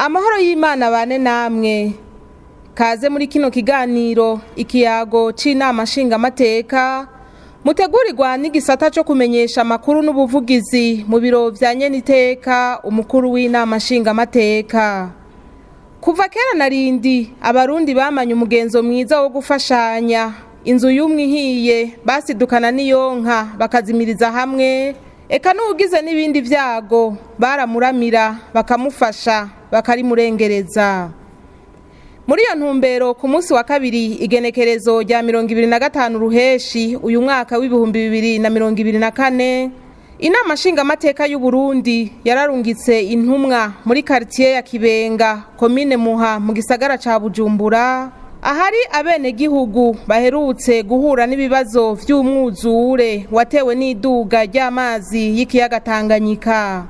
Amahoro y'Imana bane namwe. Kaze muri kino kiganiro ikiyago c'inama nshingamateka mutegurirwa n'igisata cyo kumenyesha amakuru n'ubuvugizi mu biro vya nyeniteka umukuru w'inama nshingamateka. Kuva kera narindi abarundi bamanye umugenzo mwiza wo gufashanya. Inzu y'umwe ihiye basidukana niyonka bakazimiriza hamwe, eka n'ugize n'ibindi vyago baramuramira bakamufasha bakarimurengereza. Muri iyo ntumbero ku munsi wa kabiri igenekerezo rya 25 ruheshi uyu mwaka w'2024 inama nshingamateka y'u Burundi yararungitse intumwa muri quartier ya Kibenga komine Muha mu gisagara ca Bujumbura, ahari abene gihugu baherutse guhura n'ibibazo vy'umwuzure watewe n'iduga ry'amazi y'ikiyaga Tanganyika.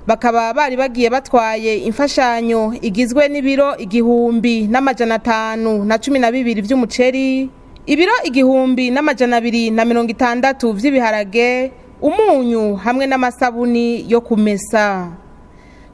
Bakaba bari bagiye batwaye imfashanyo igizwe n'ibiro 1,512 vy'umuceri, ibiro 1,260 vy'ibiharage, umunyu hamwe n'amasabuni yo kumesa.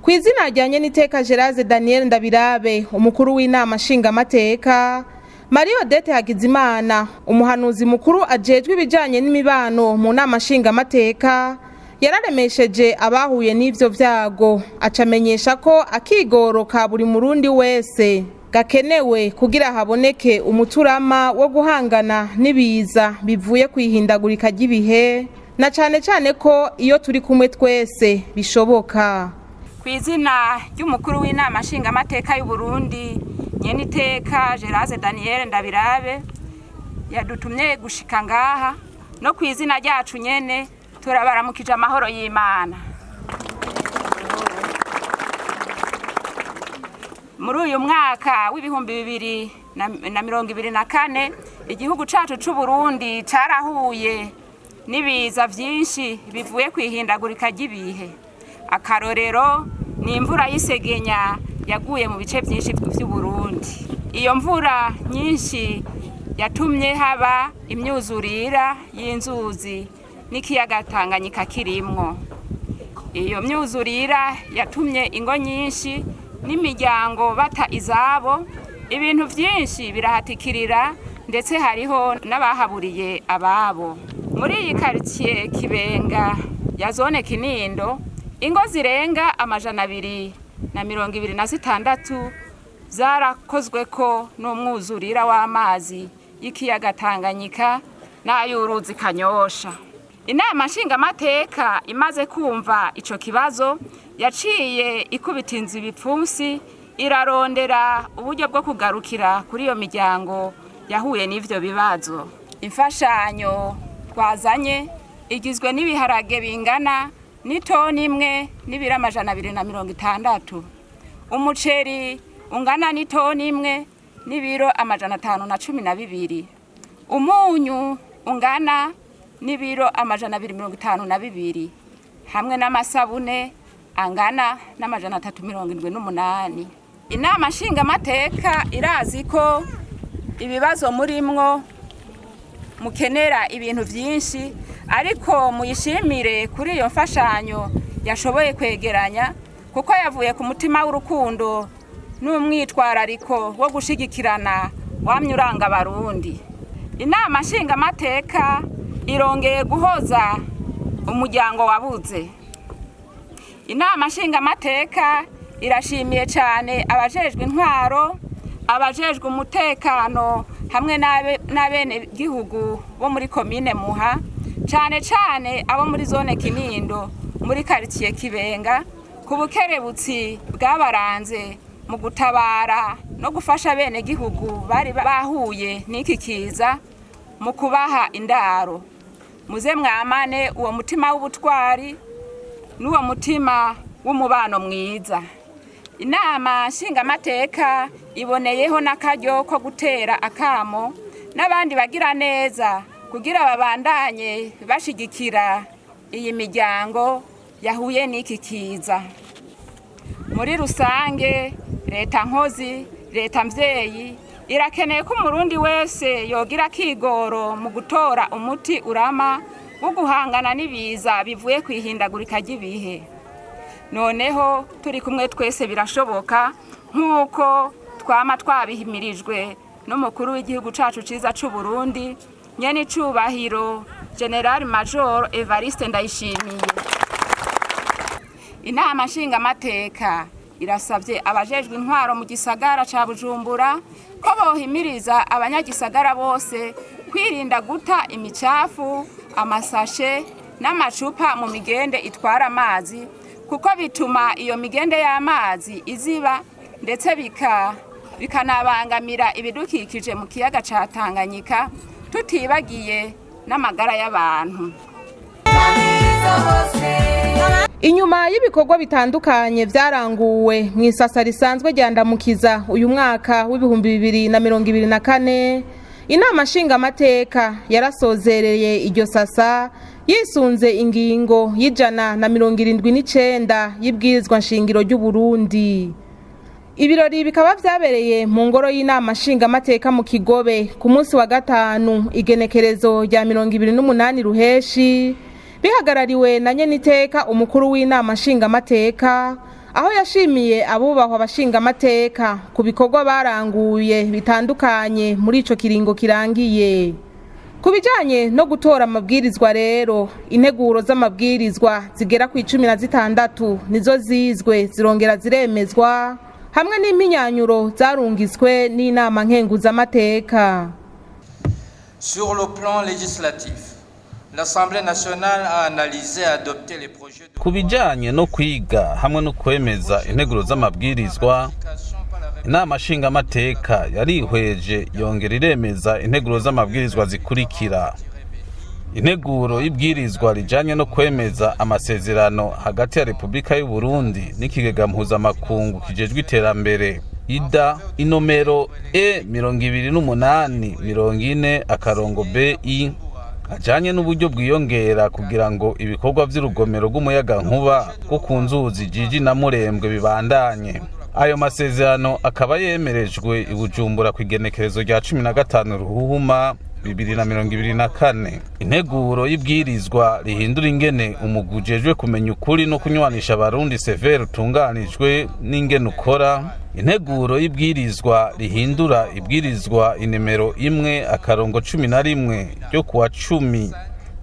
Kw'izina rya nyeniteka Geraze Daniel Ndabirabe umukuru w'inama nshingamateka, Marie Odette Hagizimana umuhanuzi mukuru ajejwe ibijanye n'imibano mu nama nshingamateka yararemesheje abahuye n'ivyo vyago, acamenyesha ko akigoro ka buri murundi wese gakenewe kugira haboneke umuturama wo guhangana n'ibiza bivuye kwihindagurika ry'ibihe, na cane ko iyo turi kumwe twese bishoboka. Kw'izina ry'umukuru w'inama nshingamateka y'u Burundi nyeniteka Geraze Daniel Ndabirabe yadutumye gushika ngaha, no kw'izina ryacu nyene turabaramukije amahoro y'Imana. Muri uyu mwaka w'2024 igihugu cacu c'u Burundi carahuye n'ibiza vyinshi bivuye kwihindagurika ry'ibihe. Akarorero ni imvura y'isegenya yaguye mu bice vyinshi vy'u Burundi. Iyo mvura nyinshi yatumye haba imyuzurira y'inzuzi n'ikiyaga Tanganyika kirimwo. Iyo myuzurira yatumye ingo nyinshi n'imiryango bata izabo, ibintu vyinshi birahatikirira, ndetse hariho n'abahaburiye ababo. Muri iyi quartier Kibenga ya zone Kinindo, ingo zirenga 226 zarakozweko n'umwuzurira w'amazi y'ikiyaga Tanganyika n'ay'uruzi Kanyosha. Inama nshingamateka imaze kumva ico kibazo yaciye ikubita inzu ibipfunsi, irarondera uburyo bwo kugarukira kuri iyo miryango yahuye n'ivyo bibazo. Imfashanyo twazanye igizwe n'ibiharage bingana n'itoni imwe n'ibiro 260, umuceri ungana n'itoni imwe n'ibiro 512, umunyu ungana n'ibiro 252, hamwe n'amasabune angana n'378. Inama nshingamateka irazi ko ibibazo murimwo mukenera ibintu vyinshi, ariko muyishimire kuri iyo mfashanyo yashoboye kwegeranya, kuko yavuye ku mutima w'urukundo n'umwitwarariko wo gushigikirana wamyuranga Barundi. Inama nshingamateka irongeye guhoza umuryango wabuze. Inama nshingamateka irashimiye cyane abajejwe intwaro, abajejwe umutekano hamwe n'abene gihugu bo muri komine Muha, cane abo muri zone Kinindo muri quartier Kibenga, ku bukerebutsi bwabaranze mu gutabara no gufasha bene gihugu bari bahuye n'iki kiza, mu kubaha indaro. Muze mwamane uwo mutima w'ubutwari n'uwo mutima w'umubano mwiza. Inama nshingamateka iboneyeho n'akaryo ko gutera akamo n'abandi bagira neza kugira babandanye bashigikira iyi miryango yahuye n'iki kiza. Muri rusange, leta nkozi, leta mvyeyi irakeneye ko umurundi wese yogira kigoro mu gutora umuti urama wo guhangana n'ibiza bivuye kwihindagurika ry'ibihe. noneho turi kumwe twese birashoboka nk'uko twama twabihimirijwe n'umukuru w'igihugu cacu ciza c'u Burundi nyene icubahiro General Major Evariste Ndayishimiye. Inama nshingamateka irasavye abajejwe intwaro mu gisagara ca Bujumbura ko bohimiriza abanyagisagara bose kwirinda guta imicafu, amasashe n'amacupa mu migende itwara amazi kuko bituma iyo migende y'amazi iziba ndetse bikanabangamira ibidukikije mu kiyaga ca Tanganyika tutibagiye n'amagara y'abantu. Inyuma y'ibikorwa bitandukanye vyaranguwe mu isasa risanzwe rya Ndamukiza uyu mwaka w'ibihumbi 2024, inama nshingamateka yarasozereye iryo sasa yisunze ingingo y'179 y'ibwirizwa nshingiro ry'u Burundi. Ibirori bikaba vyabereye mu ngoro y'inama nshingamateka mu Kigobe ku munsi wa gatanu igenekerezo rya 28 ruheshi, bihagarariwe na nyeniteka umukuru w'inama nshingamateka, aho yashimiye abubahwa abashingamateka ku bikorwa baranguye bitandukanye muri ico kiringo kirangiye. Kubijanye no gutora amabwirizwa rero, integuro z'amabwirizwa zigera ku 16 nizo zizwe zirongera ziremezwa hamwe n'impinyanyuro zarungitswe n'inama nkenguzamateka. Sur le plan législatif, l'Assemblée nationale a analysé et adopté les projets de... Kubijanye no kwiga hamwe no kwemeza integuro z'amabwirizwa, inama nshingamateka yarihweje yongera iremeza integuro z'amabwirizwa zikurikira: integuro y'ibwirizwa rijanye no kwemeza amasezerano hagati ya Repubulika y'u Burundi n'ikigega mpuzamakungu kijejwe iterambere IDA inomero E2840/BI ajanye n'uburyo bwiyongera kugira ngo ibikorwa vy'urugomero rw'umuyaga nkuba rwo ku nzuzi Jiji na Murembwe bibandanye. Ayo masezerano akaba yemerejwe i Bujumbura ku igenekerezo rya 15 Ruhuhuma 2024. Integuro y'ibwirizwa rihindura ingene umugwi ujejwe kumenya ukuri no kunywanisha abarundi severe utunganijwe n'ingene ukora. Integuro y'ibwirizwa rihindura ibwirizwa inimero 1/11 ryo kuwa 10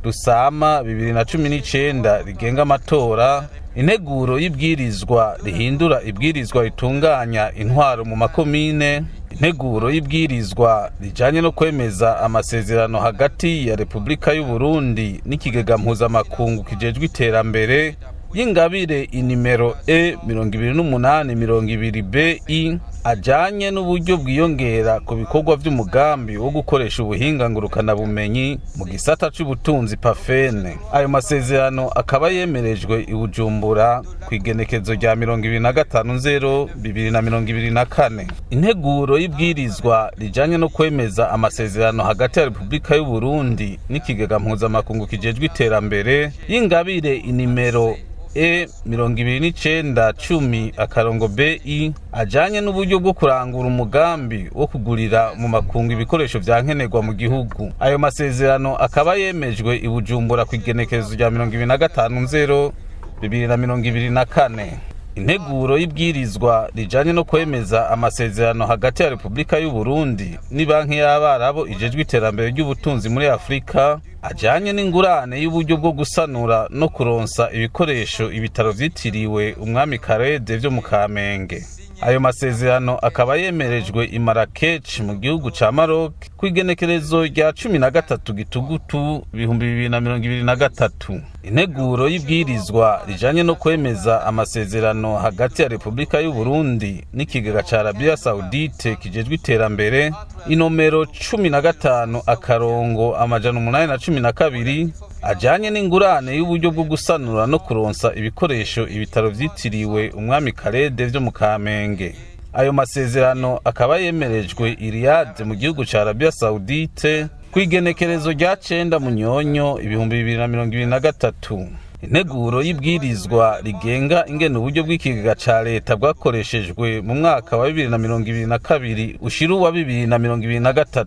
Rusama 2019 rigenga amatora. Integuro y'ibwirizwa rihindura ibwirizwa ritunganya intwaro mu makomine. Integuro y'ibwirizwa rijanye no kwemeza amasezerano hagati ya Repubulika y'u Burundi n'ikigega mpuzamakungu kijejwe iterambere y'ingabire inimero E2820/BI ajanye n'uburyo bwiyongera ku bikorwa vy'umugambi wo gukoresha ubuhinga ngurukana bumenyi mu gisata c'ubutunzi PAFEN. Ayo masezerano akaba yemerejwe i Bujumbura ku igenekezo rya 25/0/2024. Integuro y'ibwirizwa rijanye no kwemeza amasezerano hagati ya Repubulika y'u Burundi n'ikigega mpuzamakungu kijejwe iterambere y'ingabire inimero E2910/BI ajanye n'uburyo bwo kurangura umugambi wo kugurira mu makungu ibikoresho vya nkenerwa mu gihugu. Ayo masezerano akaba yemejwe i Bujumbura ku igenekerezo rya 25/0/2024. Integuro y'ibwirizwa rijanye no kwemeza amasezerano hagati ya Repubulika y'u Burundi ni banki y'Abarabu ijejwe iterambere ry'ubutunzi muri Afrika ajanye n'ingurane y'uburyo bwo gusanura no kuronsa ibikoresho ibitaro vyitiriwe umwami Karede vyo mu Kamenge. Ayo masezerano akaba yemerejwe i Marrakech mu gihugu ca Maroc ku igenekerezo rya 13 Gitugutu 2023. Integuro y'ibwirizwa rijanye no kwemeza amasezerano hagati ya Repubulika y'u Burundi n'ikigega ca Arabia Saudite kijejwe iterambere inomero 15/812 ajanye n'ingurane y'uburyo bwo gusanura no kuronsa ibikoresho ibitaro vyitiriwe umwami Karede vyo mu Kamenge. Ayo masezerano akaba yemerejwe i Riyadh mu gihugu ca Arabia Saudite ku igenekerezo rya 9 Munyonyo 2023. Integuro y'ibwirizwa rigenga ingene uburyo bw'ikigega ca leta bwakoreshejwe mu mwaka wa 2022 ushira wa 2023.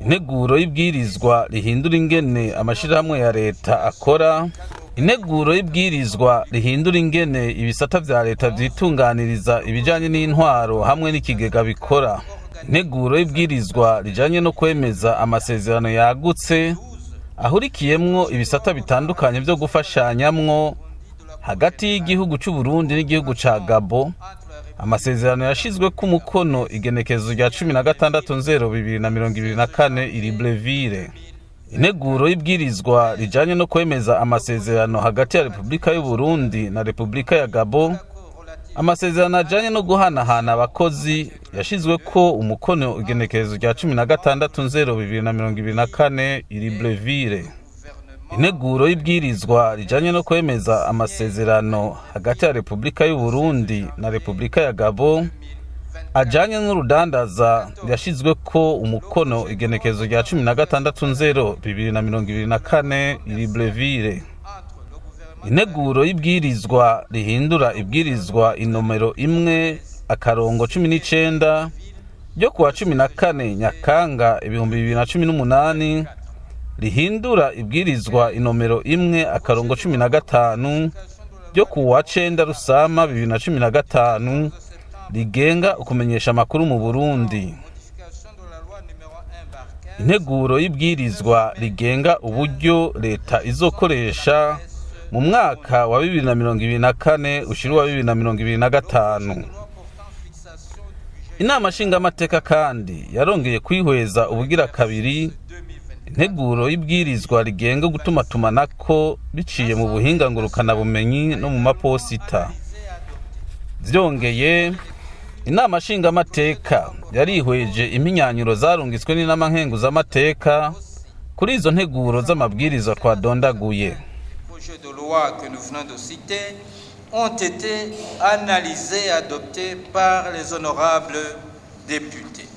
Integuro y'ibwirizwa rihindura ingene amashirahamwe ya leta akora. integuro y'ibwirizwa rihindura ingene ibisata vya leta vyitunganiriza ibijanye n'intwaro hamwe n'ikigega bikora. Integuro y'ibwirizwa rijanye no kwemeza amasezerano yagutse ahurikiyemwo ibisata bitandukanye vyo gufashanyamwo hagati y'igihugu c'u Burundi n'igihugu ca Gabo. Amasezerano yashizweko umukono igenekezo rya 16/02/2024 i Libreville. Integuro y'ibwirizwa rijanye no kwemeza amasezerano hagati ya Repubulika y'u Burundi na Repubulika ya Gabo. Amasezerano ajanye no guhanahana abakozi yashizweko umukono igenekezo rya 16/02/2024 i Libreville. Integuro y'ibwirizwa rijanye no kwemeza amasezerano hagati ya Repubulika y'u Burundi na Repubulika ya Gabo ajanye n'urudandaza yashizweko umukono igenekezo rya 16/02/2024 i Libreville. Integuro y'ibwirizwa rihindura ibwirizwa inomero 1/19 ryo kuwa 14 Nyakanga 2018 rihindura ibwirizwa inomero 1/15 ryo kuwa 9 Rusama 2015 rigenga ukumenyesha amakuru mu Burundi. Integuro y'ibwirizwa rigenga uburyo leta izokoresha mu mwaka wa 2024 ushira wa 2025. Inama nshingamateka kandi yarongeye kwihweza ubugira kabiri integuro y'ibwirizwa rigenga gutumatumanako biciye mu buhinga ngurukana bumenyi no mu maposita. Vyongeye inama nshingamateka yarihweje impinyanyuro zarungitswe n'inama nkenguzamateka kuri izo nteguro z'amabwirizwa twadondaguye. De loi que nous venons de citer ont été analysés et adoptés par les honorables députés.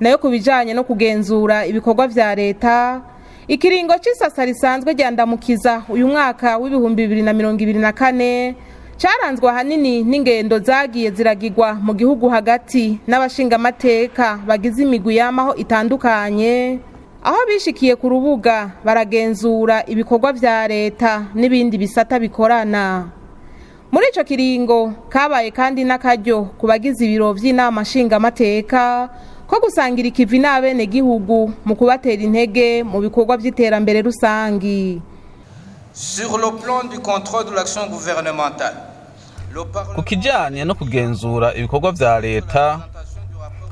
Nayo kubijanye no kugenzura ibikorwa vya leta, ikiringo c'isasa risanzwe ryandamukiza uyu mwaka w'ibihumbi 2024 caranzwe hanini n'ingendo zagiye ziragirwa mu gihugu hagati n'abashingamateka bagize imigwi yamaho itandukanye, aho bishikiye ku rubuga baragenzura ibikorwa vya leta n'ibindi bisata bikorana. Muri ico kiringo kabaye kandi n'akaryo ku bagize ibiro vy'inama nshingamateka ko gusangira ikivi n'abene gihugu mu kubatera intege mu bikorwa vy'iterambere rusangi. Sur le plan du contrôle de l'action gouvernementale, ku kijanye no kugenzura ibikorwa vya leta,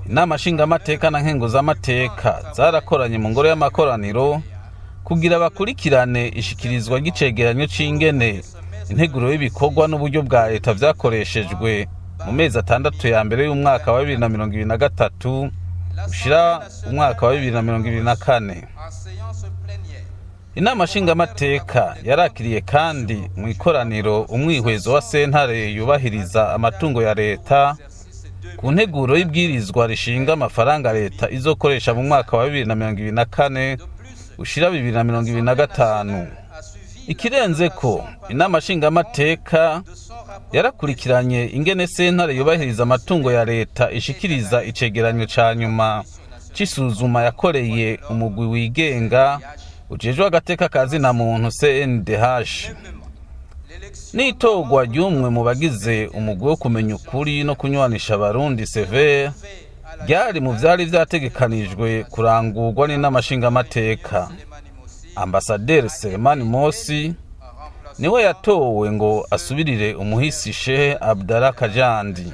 inama nshingamateka na nkenguzamateka zarakoranye mu ngoro y'amakoraniro kugira bakurikirane ishikirizwa ry'icegeranyo c'ingene integuro y'ibikorwa n'uburyo bwa leta vyakoreshejwe mu mezi 6 ya mbere y'umwaka wa 2023 ushira umwaka wa 2024. Inama nshingamateka yarakiriye kandi mu ikoraniro umwihwezo wa sentare yubahiriza amatungo ya leta ku nteguro y'ibwirizwa rishinga amafaranga leta izokoresha mu mwaka wa 2024 ushira 2025. Ikirenze ko inama nshingamateka yarakurikiranye ingene sentare yubahiriza amatungo ya leta ishikiriza icegeranyo ca nyuma c'isuzuma yakoreye umugwi wigenga ujejwe agateka kazina muntu CNDH. Nitogwa ry'umwe mu bagize umugwi wo kumenya ukuri no kunywanisha abarundi severe ryari mu vyari vyategekanijwe kurangurwa n'inama nshingamateka. Ambasaderi Selemani Mosi niwe yatowe ngo asubirire umuhisi Sheikh Abdallah Kajandi.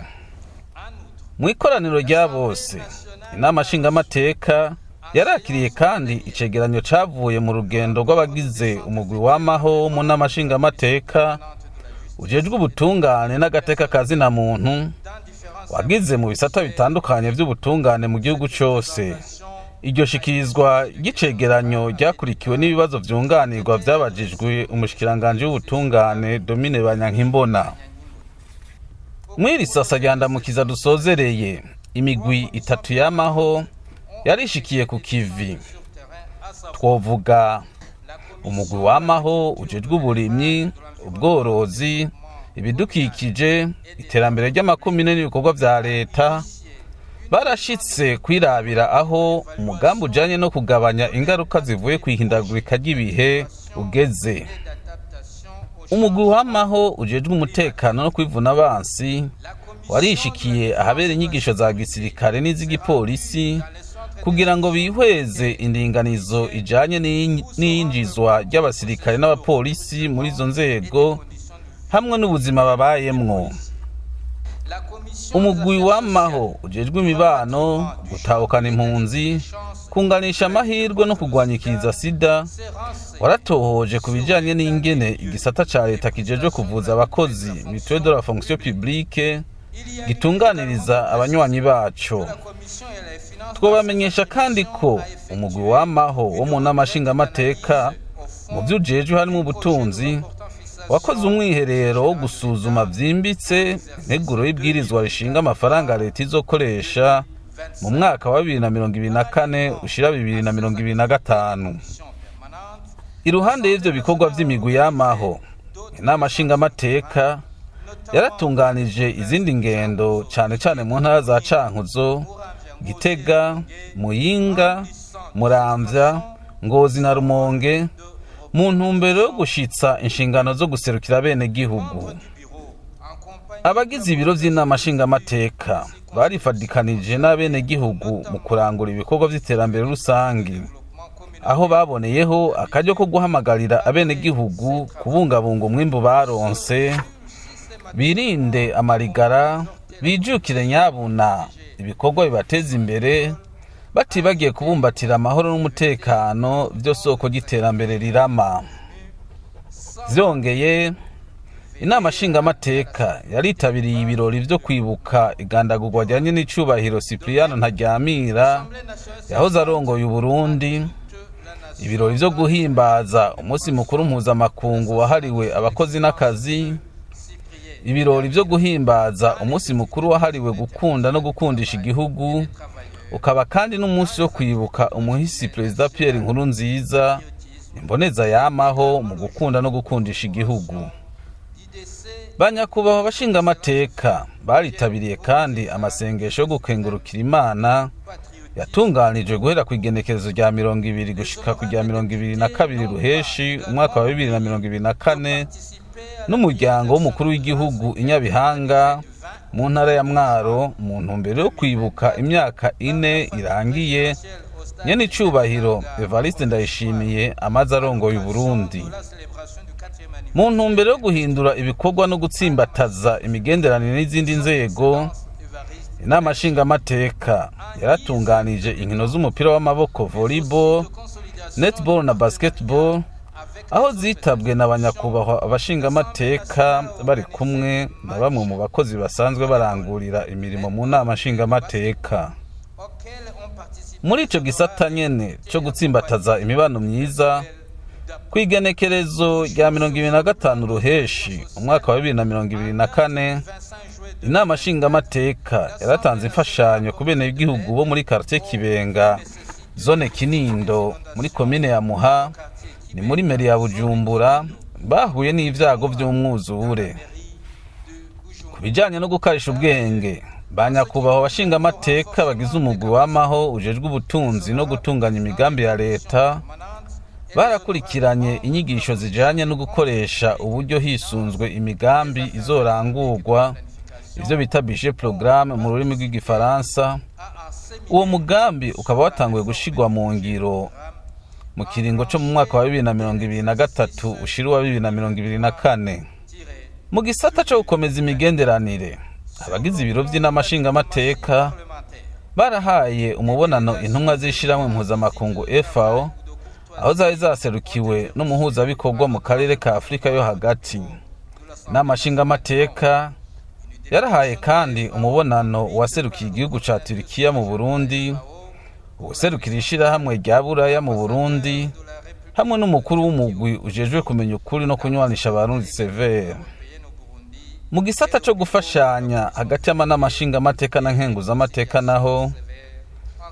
Mu ikoraniro rya bose inama nshingamateka yarakiriye kandi icegeranyo cavuye mu rugendo rw'abagize umugwi w'amaho mu nama nshingamateka ujejwe ubutungane n'agateka kazina muntu wagize mu bisata bitandukanye vy'ubutungane mu gihugu cose. Iryo shikirizwa ry'icegeranyo ryakurikiwe n'ibibazo vyunganirwa vyabajijwe umushikiranganje w'ubutungane Domine Banyankimbona. Mwiri sasa ryandamukiza dusozereye imigwi 3 yamaho yarishikiye ku kivi. Twovuga umugwi w'amaho ujejwe uburimyi, ubworozi, ibidukikije, iterambere ry'amakomine n'ibikorwa vya leta. Barashitse kwirabira aho umugambi ujanye no kugabanya ingaruka zivuye kwihindagurika ry'ibihe ugeze. umugwi wamaho ujejwe umutekano no kwivuna abansi warishikiye ahabera inyigisho za gisirikare n'iz'igipolisi kugira ngo bihweze indinganizo ijanye n'iyinjizwa ry'abasirikare n'abapolisi muri izo nzego hamwe n'ubuzima babayemwo. Umugwi wamaho ujejwe imibano, gutahukana impunzi, kunganisha amahirwe no kurwanya sida waratohoje ku bijanye n'ingene igisata ca leta kijejwe kuvuza abakozi mutuelle de la fonction publique gitunganiriza abanywanyi baco. Twobamenyesha kandi ko umugwi wamaho wo mu nama nshingamateka mu vy'ujejwe harimo ubutunzi wakoze umwiherero wo gusuzuma vyimbitse integuro y'ibwirizwa rishinga amafaranga leta izokoresha mu mwaka wa 2024 ushira 2025. Iruhande y'ivyo bikorwa vy'imigwi yamaho, inama nshingamateka yaratunganije izindi ngendo cane cane mu ntara za Cankuzo, Gitega, Muyinga, Muramvya, Ngozi na Rumonge mu ntumbero yo gushitsa inshingano zo guserukira bene gihugu. Abagize ibiro vy'inama nshingamateka barifadikanije n'abene gihugu mu kurangura ibikorwa vy'iterambere rusangi, aho baboneyeho akaryo ko guhamagarira abene gihugu kubungabunga umwimbu baronse, birinde amarigara, bijukire nyabuna ibikorwa bibateza imbere, batibagiye kubumbatira amahoro n'umutekano vyo soko ry'iterambere rirama. Vyongeye, inama nshingamateka yaritabiriye ibirori vyo kwibuka igandagurwa ryanye n'icubahiro Cyprien Ntaryamira yahoze arongoye Uburundi, ibirori vyo guhimbaza umunsi mukuru mpuzamakungu wahariwe abakozi n'akazi, ibirori vyo guhimbaza umunsi mukuru wahariwe gukunda no gukundisha igihugu, ukaba kandi n'umunsi wo kwibuka umuhisi Perezida Pierre Nkurunziza, imboneza yamaho mu gukunda no gukundisha igihugu. Banyakubahwa abashingamateka baritabiriye kandi amasengesho yo gukengurukira Imana yatunganijwe guhera ku igenekerezo rya 20 gushika ku rya 22 Ruheshi umwaka wa 2024 n'umuryango w'umukuru w'igihugu Inyabihanga mu ntara ya Mwaro mu ntumbero yo kwibuka imyaka 4 irangiye nyene icubahiro Evariste Ndayishimiye amaze arongoye Uburundi. Mu ntumbero yo guhindura ibikorwa no gutsimbataza imigenderanire n'izindi nzego, inama nshingamateka yaratunganije inkino z'umupira w'amaboko volleyball, netball na basketball, aho zitabwe n'abanyakubahwa abashingamateka bari kumwe na bamwe mu bakozi basanzwe barangurira imirimo mu nama nshingamateka. Muri ico gisata nyene cyo gutsimbataza imibano myiza, kwigenekerezo rya 25 Ruheshi umwaka wa 2024 inama nshingamateka yaratanze imfashanyo ku bene igihugu bo muri quartier Kibenga, zone Kinindo muri komine ya Muha, ni muri meri ya Bujumbura, bahuye n'ivyago vy'umwuzure. Kubijanye no gukarisha ubwenge, banyakubahwa abashingamateka bagize umugwi wamaho ujejwe ubutunzi no gutunganya imigambi ya leta barakurikiranye inyigisho zijanye no gukoresha uburyo hisunzwe imigambi izorangurwa, ivyo bita budget programme mu rurimi rw'igifaransa. Uwo mugambi ukaba watanguye gushigwa mu ngiro mu kiringo cyo mu mwaka wa 2023 ushira wa 2024. Mu gisata cyo gukomeza imigenderanire, abagize ibiro vy'inama nshingamateka barahaye umubonano intumwa z'ishiramwe mpuzamakungu FAO, aho zari zaserukiwe n'umuhuzabikorwa mu karere ka Afrika yo hagati. Inama nshingamateka yarahaye kandi umubonano waserukiye igihugu ca Turkiya mu Burundi, userukira ishirahamwe rya Buraya mu Burundi, hamwe n'umukuru w'umugwi ujejwe kumenya ukuri no kunywanisha abarundi severe. Mu gisata cyo gufashanya hagati y'amanama nshingamateka na nkenguzamateka naho,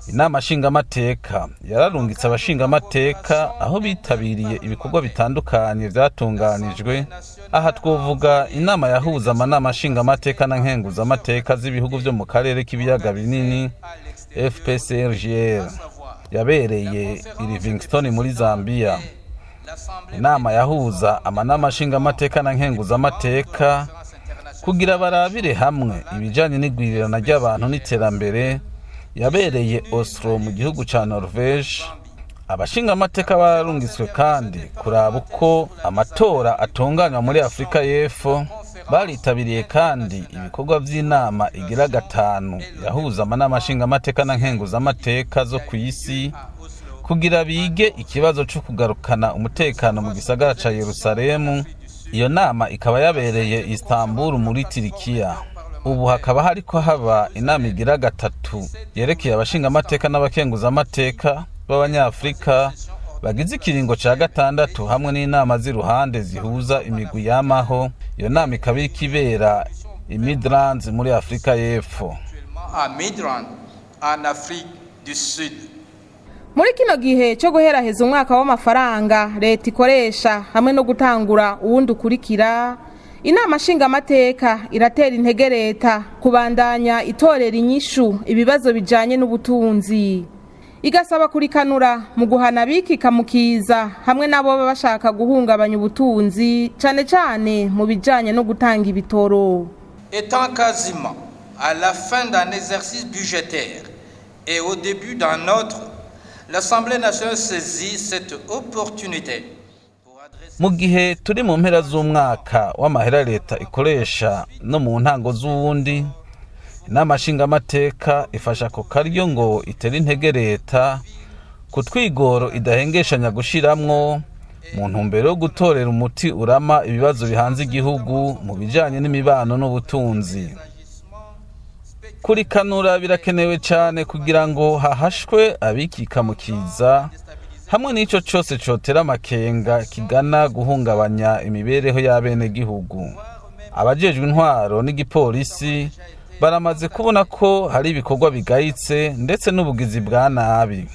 inama nshingamateka yararungitse abashingamateka aho bitabiriye ibikorwa bitandukanye vyatunganijwe. Aha twovuga inama yahuza amanama nshingamateka na nkenguzamateka z'ibihugu vyo mu karere k'ibiyaga binini FPCRGR yabereye i Livingstone muri Zambia. inama yahuza amanama nshingamateka na nkenguzamateka kugira barabire hamwe ibijanye n'igwirirana ry'abantu n'iterambere yabereye Oslo mu gihugu ca Norvege. Abashingamateka bararungitswe kandi kuraba uko amatora atunganywa muri Afrika y'Epfo. Baritabiriye kandi ibikorwa vy'inama igira gatanu yahuza amanama nshingamateka na nkenguzamateka zo kw'isi kugira bige ikibazo cyo kugarukana umutekano mu gisagara ca Yerusalemu. Iyo nama ikaba yabereye Istanbul muri Turikiya. Ubu hakaba hariko haba inama igira gatatu yerekeye abashingamateka n'abakenguzamateka b'Abanyafrika bagize ikiringo ca gatandatu hamwe n'inama z'iruhande zihuza imigwi yamaho. Iyo nama ikaba iriko ibera i Midlands muri Afrika y'Epfo. Muri kino gihe cyo guheraheza umwaka w'amafaranga leta ikoresha hamwe no gutangura uwundi ukurikira, inama nshingamateka iratera intege leta kubandanya itorera inyishu ibibazo bijanye n'ubutunzi, igasaba kurikanura mu guhana abikika mukiza hamwe nabo baba bashaka guhungabanya ubutunzi cane cane mu bijanye no gutanga ibitoro. Étant quasiment à la fin d'un exercice budgétaire et au début d'un autre, l'Assemblée nationale saisit cette opportunité. Mu gihe turi mu mpera z'umwaka w'amahera leta ikoresha no mu ntango z'uwundi, inama nshingamateka ifasha ko karyo ngo itere intege leta ku twigoro idahengeshanya gushiramwo mu ntumbero yo gutorera umuti urama ibibazo bihanze igihugu mu bijanye n'imibano n'ubutunzi. Kurikanura birakenewe cyane kugira ngo hahashwe abikika mukiza hamwe n'ico cyose cotera amakenga kigana guhungabanya imibereho y'abenegihugu. Abajejwe intwaro n'igipolisi baramaze kubona ko hari ibikorwa bigayitse ndetse n'ubugizi bwa nabi.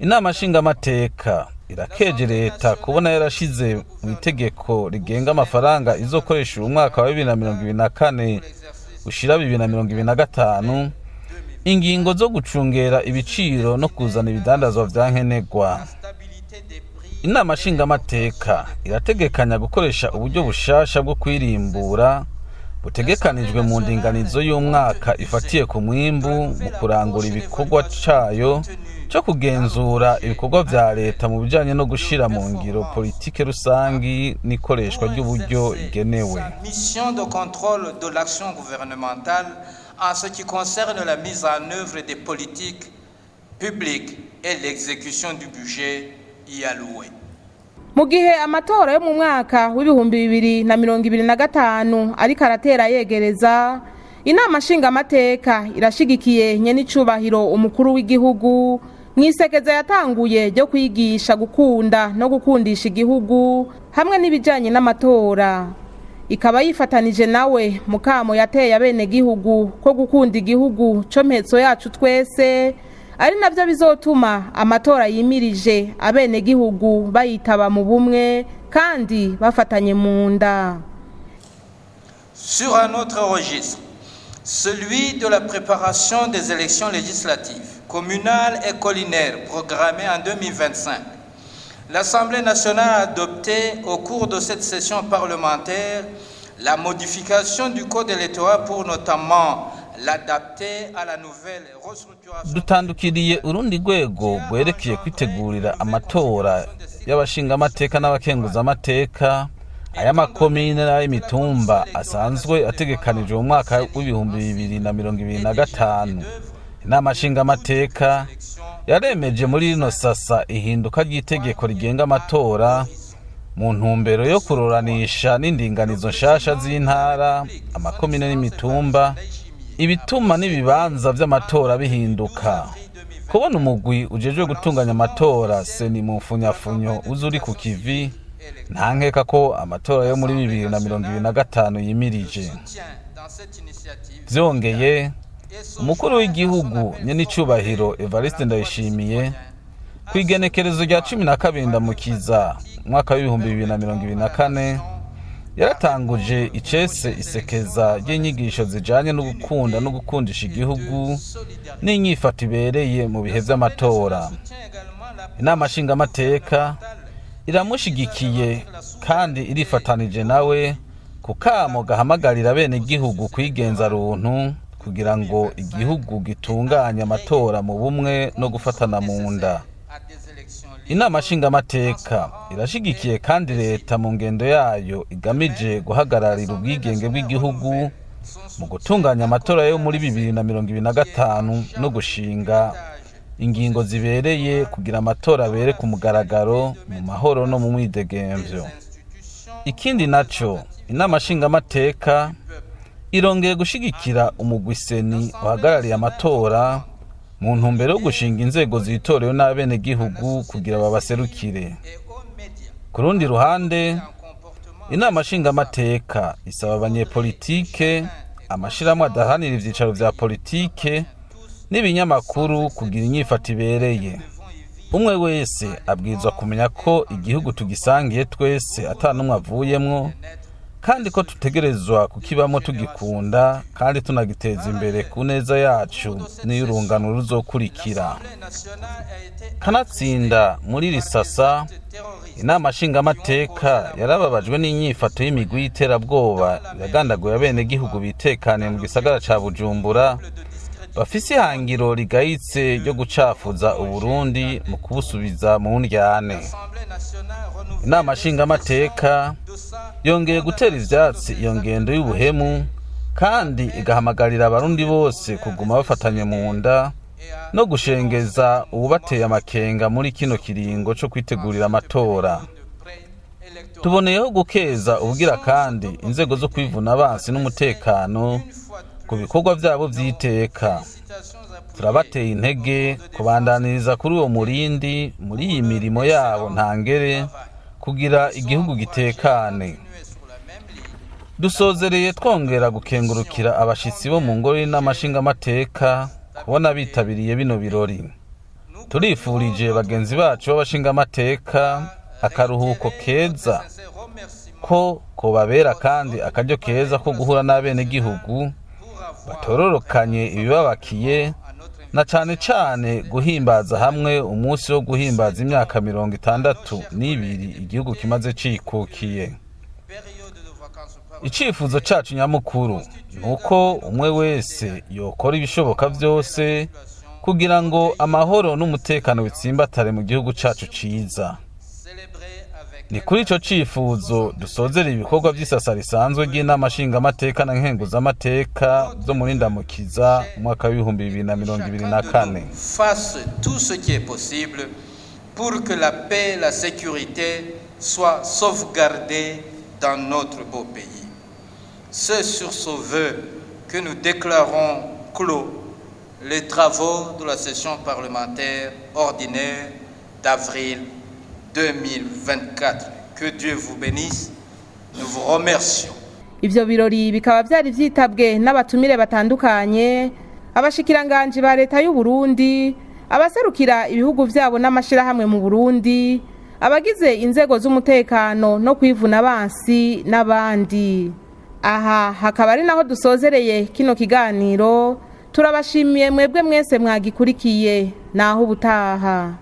Inama nshingamateka irakeje leta kubona yarashize mu itegeko rigenga amafaranga izokoresha umwaka wa 2024 ushira 2025 ingingo zo gucungera ibiciro no kuzana ibidandazwa vya nkenerwa. Inama nshingamateka irategekanya gukoresha uburyo bushasha bwo kwirimbura butegekanijwe mu ndinganizo y'umwaka ifatiye ku mwimbu mu kurangura ibikorwa cayo cyo kugenzura ibikorwa vya leta mu bijanye no gushira mu ngiro politike rusangi n'ikoreshwa ry'uburyo igenewe. Mission de contrôle de l'action gouvernementale en ce qui concerne la mise en œuvre des politiques publiques et l'exécution du budget y alloué. Mu gihe amatora yo mu mwaka w'ibihumbi 2025 ariko aratera yegereza, inama nshingamateka irashigikiye nyenicubahiro umukuru w'igihugu mwisekeza yatanguye ryo kwigisha gukunda no gukundisha igihugu hamwe n'ibijanye n'amatora. Ikaba yifatanije nawe mukamo yateye abenegihugu ko gukunda igihugu co mpetso yacu twese, ari navyo bizotuma amatora yimirije abenegihugu bayitaba mu bumwe kandi bafatanye mu nda. Sur un autre registre, celui de la préparation des élections législatives, communales et collinaires programmées en 2025, l'Assemblée nationale a adopté au cours de cette session parlementaire la modification du code électoral pour notamment l'adapter à la nouvelle restructuration. Dutandukiriye urundi rwego rwerekeye kwitegurira amatora y'abashingamateka n'abakenguzamateka ay'amakomine n'ay'imitumba asanzwe ategekanijwe mu mwaka w'ibihumbi 2025. Inama nshingamateka yaremeje muri rino sasa ihinduka ry'itegeko rigenga amatora mu ntumbero yo kururanisha n'indinganizo nshasha z'intara, amakomine n'imitumba, ibituma n'ibibanza vy'amatora bihinduka. Kubona umugwi ujejwe gutunganya amatora seni mu mfunyafunyo uzuri ku kivi, nta nkeka ko amatora yo muri 2025 yimirije. Vyongeye, umukuru w'igihugu nyenicubahiro Evariste Ndayishimiye kwigenekerezo rya 12 Ndamukiza mwaka w'ibihumbi 2024 yaratanguje icese isekeza ry'inyigisho zijanye no gukunda no gukundisha igihugu n'inyifato ibereye mu bihe vy'amatora. Inama nshingamateka iramushigikiye kandi irifatanije nawe ku kamo gahamagarira bene gihugu kwigenza runtu kugira ngo igihugu gitunganye amatora mu bumwe no gufatana mu nda. Inama nshingamateka irashigikiye kandi leta mu ngendo yayo igamije guhagararira ubwigenge bw'igihugu mu gutunganya amatora yo muri 2025 no gushinga ingingo zibereye kugira amatora abere ku mugaragaro mu mahoro no mu mwidegemvyo. Ikindi naco, inama nshingamateka irongeye gushigikira umugwiseni uhagarariye amatora mu ntumbero yo gushinga inzego zitorewe n'abenegihugu kugira babaserukire. Ku rundi ruhande, inama nshingamateka isaba abanyepolitike, amashirahamwe adahanira ivyicaro vya politike n'ibinyamakuru kugira inyifato ibereye. Umwe wese abwirizwa kumenya ko igihugu tugisangiye twese ata n'umwe avuyemwo, kandi ko tutegerezwa kukibamo tugikunda kandi tunagiteza imbere ku neza yacu n'iy'urungano ruzokurikira. Kanatsinda muri Risasa, inama nshingamateka yarababajwe n'inyifato y'imigwi y'iterabwoba yagandaguye abenegihugu bitekaniye mu gisagara ca Bujumbura bafise ihangiro rigayitse ryo gucafuza Uburundi mu kubusubiza mu ndyane. Inama nshingamateka yongeye gutera ivyatsi iyo ngendo y'ubuhemu kandi igahamagarira abarundi bose kuguma bafatanye mu nda no gushengeza ububateye amakenga muri kino kiringo co kwitegurira amatora. Tuboneyeho gukeza ubugira kandi inzego zo kwivuna abansi n'umutekano ku bikorwa vyabo vy'iteka. Turabateye intege kubandaniriza kuri uwo murindi muri iyi mirimo yabo ntangere kugira igihugu gitekane. Dusozereye twongera gukengurukira abashitsi bo mu ngoro y'inama nshingamateka kubona bitabiriye bino birori. Turifurije bagenzi bacu b'abashingamateka akaruhuko keza ko kobabera kandi akaryo keza ko guhura n'abenegihugu batororokanye ibibabakiye, na cane cane guhimbaza hamwe umunsi wo guhimbaza imyaka 62 igihugu kimaze cikukiye. Icifuzo cacu nyamukuru nuko umwe wese yokora ibishoboka vyose kugira ngo amahoro n'umutekano bitsimbatare mu gihugu cacu ciza. Ni kuri ico cifuzo dusozera ibikorwa vy'isasa risanzwe ry'inama nshingamateka na nkenguzamateka zo muri Ndamukiza umwaka w'2024. Fasse tout ce qui est possible pour que la paix et la sécurité soient sauvegardées dans notre beau pays. C'est sur ce vœu que nous déclarons clos les travaux de la session parlementaire ordinaire d'avril 2024. Que Dieu vous bénisse. Nous vous remercions. Ivyo birori bikaba vyari vyitabwe n'abatumire batandukanye, abashikiranganje ba leta y'u Burundi, abaserukira ibihugu vyabo n'amashirahamwe mu Burundi, abagize inzego z'umutekano no kwivuna abansi n'abandi. Aha hakaba ari naho dusozereye kino kiganiro. Turabashimiye mwebwe mwese mwagikurikiye, naho ubutaha.